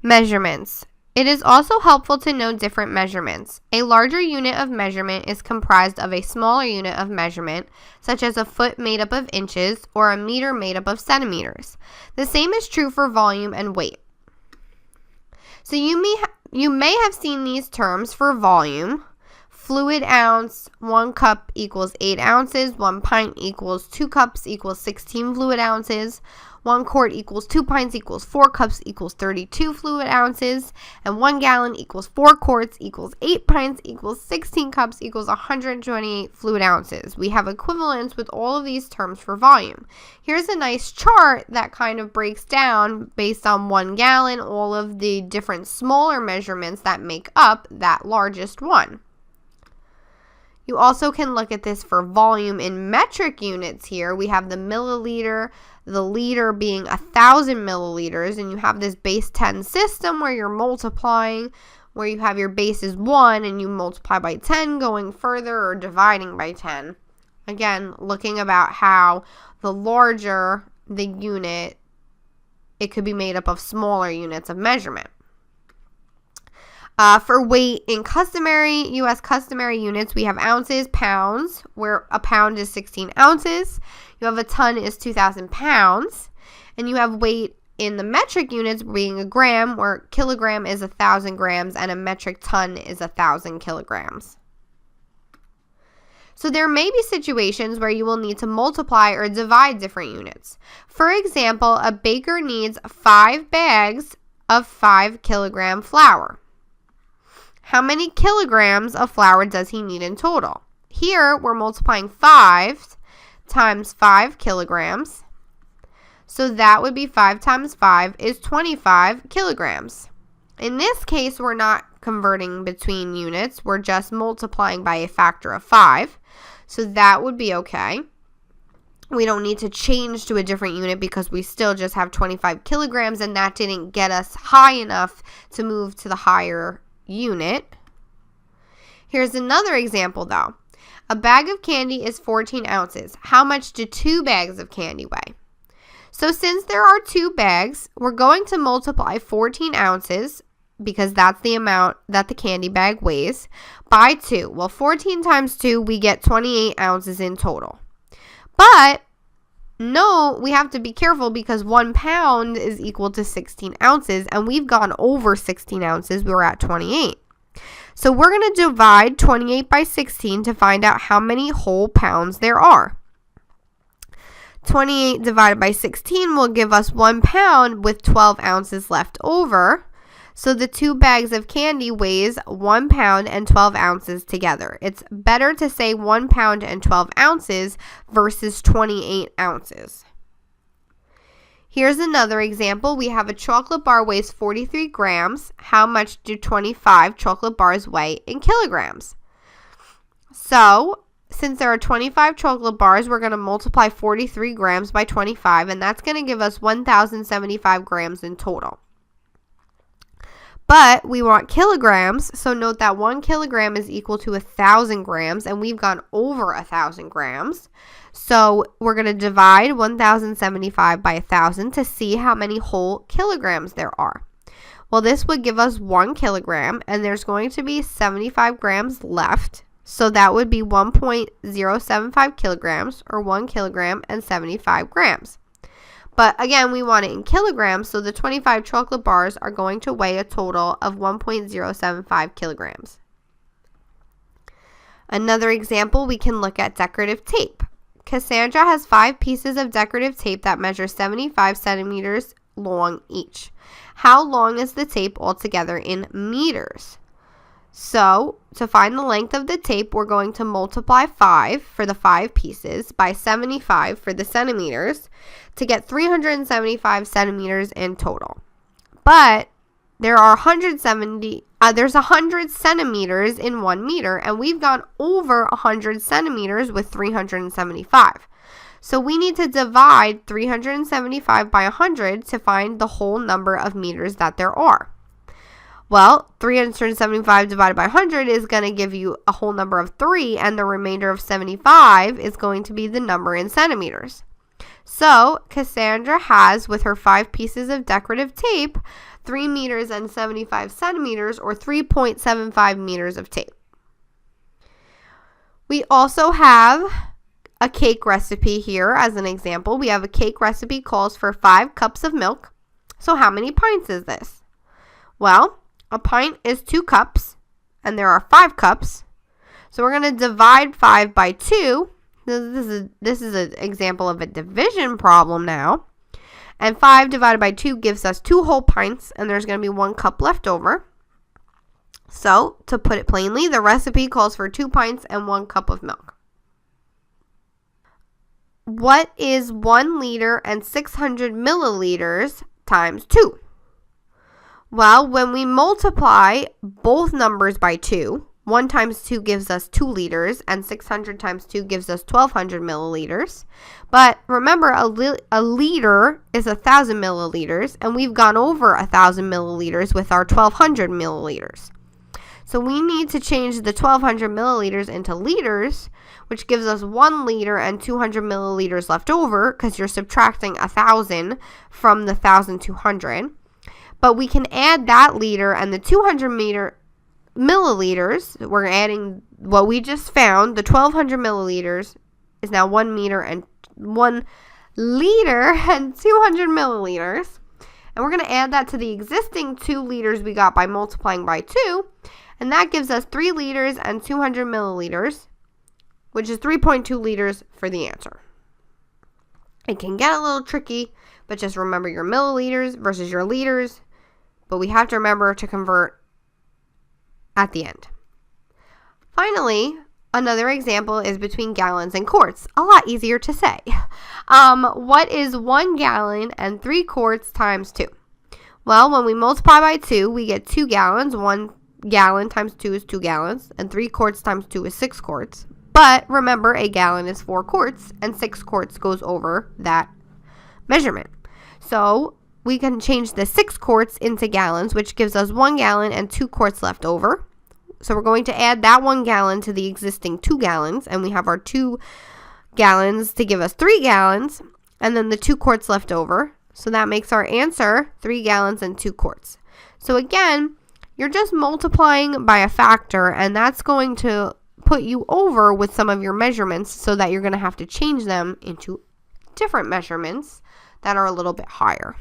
Measurements. It is also helpful to know different measurements. A larger unit of measurement is comprised of a smaller unit of measurement, such as a foot made up of inches or a meter made up of centimeters. The same is true for volume and weight. So you may have seen these terms for volume. Fluid ounce, 1 cup equals 8 ounces, 1 pint equals 2 cups equals 16 fluid ounces, 1 quart equals 2 pints equals 4 cups equals 32 fluid ounces, and 1 gallon equals 4 quarts equals 8 pints equals 16 cups equals 128 fluid ounces. We have equivalents with all of these terms for volume. Here's a nice chart that kind of breaks down based on 1 gallon all of the different smaller measurements that make up that largest one. You also can look at this for volume in metric units here. We have the milliliter, the liter being 1,000 milliliters, and you have this base 10 system where you're multiplying, where you have your base is 1 and you multiply by 10 going further or dividing by 10. Again, looking about how the larger the unit, it could be made up of smaller units of measurement. For weight in U.S. customary units, we have ounces, pounds, where a pound is 16 ounces. You have a ton is 2,000 pounds. And you have weight in the metric units being a gram, where kilogram is 1,000 grams and a metric ton is 1,000 kilograms. So there may be situations where you will need to multiply or divide different units. For example, a baker needs 5 bags of 5 kilogram flour. How many kilograms of flour does he need in total? Here, we're multiplying 5 times 5 kilograms. So that would be 5 times 5 is 25 kilograms. In this case, we're not converting between units. We're just multiplying by a factor of 5. So that would be okay. We don't need to change to a different unit because we still just have 25 kilograms, and that didn't get us high enough to move to the higher unit. Here's another example though. A bag of candy is 14 ounces. How much do 2 bags of candy weigh? So since there are 2 bags, we're going to multiply 14 ounces, because that's the amount that the candy bag weighs, by 2. Well, 14 times 2, we get 28 ounces in total. But no, we have to be careful because 1 pound is equal to 16 ounces, and we've gone over 16 ounces. We were at 28. So we're going to divide 28 by 16 to find out how many whole pounds there are. 28 divided by 16 will give us 1 pound with 12 ounces left over. So the 2 bags of candy weighs 1 pound and 12 ounces together. It's better to say 1 pound and 12 ounces versus 28 ounces. Here's another example. We have a chocolate bar weighs 43 grams. How much do 25 chocolate bars weigh in kilograms? So, since there are 25 chocolate bars, we're going to multiply 43 grams by 25, and that's going to give us 1,075 grams in total. But we want kilograms, so note that 1 kilogram is equal to 1,000 grams, and we've gone over 1,000 grams. So we're going to divide 1,075 by 1,000 to see how many whole kilograms there are. Well, this would give us 1 kilogram, and there's going to be 75 grams left. So that would be 1.075 kilograms, or 1 kilogram and 75 grams. But again, we want it in kilograms, so the 25 chocolate bars are going to weigh a total of 1.075 kilograms. Another example, we can look at decorative tape. Cassandra has 5 pieces of decorative tape that measure 75 centimeters long each. How long is the tape altogether in meters? So, to find the length of the tape, we're going to multiply 5 for the 5 pieces by 75 for the centimeters to get 375 centimeters in total. But there are 100 centimeters in 1 meter, and we've gone over 100 centimeters with 375. So we need to divide 375 by 100 to find the whole number of meters that there are. Well, 375 divided by 100 is going to give you a whole number of 3, and the remainder of 75 is going to be the number in centimeters. So Cassandra has, with her 5 pieces of decorative tape, 3 meters and 75 centimeters, or 3.75 meters of tape. We also have a cake recipe here as an example. We have a cake recipe calls for 5 cups of milk. So how many pints is this? Well, a pint is 2 cups, and there are 5 cups. So we're going to divide 5 by 2. This is an example of a division problem now. And 5 divided by 2 gives us 2 whole pints, and there's going to be 1 cup left over. So, to put it plainly, the recipe calls for 2 pints and 1 cup of milk. What is 1 liter and 600 milliliters times 2? Well, when we multiply both numbers by 2, 1 times 2 gives us 2 liters, and 600 times 2 gives us 1,200 milliliters. But remember, a liter is 1,000 milliliters, and we've gone over 1,000 milliliters with our 1,200 milliliters. So we need to change the 1,200 milliliters into liters, which gives us 1 liter and 200 milliliters left over, because you're subtracting 1,000 from the 1,200. But we can add that liter and the 200 milliliters. We're adding what we just found. The 1,200 milliliters is now 1 liter and 200 milliliters. And we're going to add that to the existing 2 liters we got by multiplying by 2. And that gives us 3 liters and 200 milliliters, which is 3.2 liters for the answer. It can get a little tricky, but just remember your milliliters versus your liters. But we have to remember to convert at the end. Finally, another example is between gallons and quarts. A lot easier to say. What is 1 gallon and 3 quarts times 2? Well, when we multiply by 2, we get 2 gallons. 1 gallon times 2 is 2 gallons, and 3 quarts times 2 is 6 quarts. But remember, a gallon is 4 quarts, and 6 quarts goes over that measurement. So we can change the 6 quarts into gallons, which gives us 1 gallon and 2 quarts left over. So we're going to add that 1 gallon to the existing 2 gallons, and we have our 2 gallons to give us 3 gallons, and then the 2 quarts left over. So that makes our answer 3 gallons and 2 quarts. So again, you're just multiplying by a factor, and that's going to put you over with some of your measurements, so that you're going to have to change them into different measurements that are a little bit higher.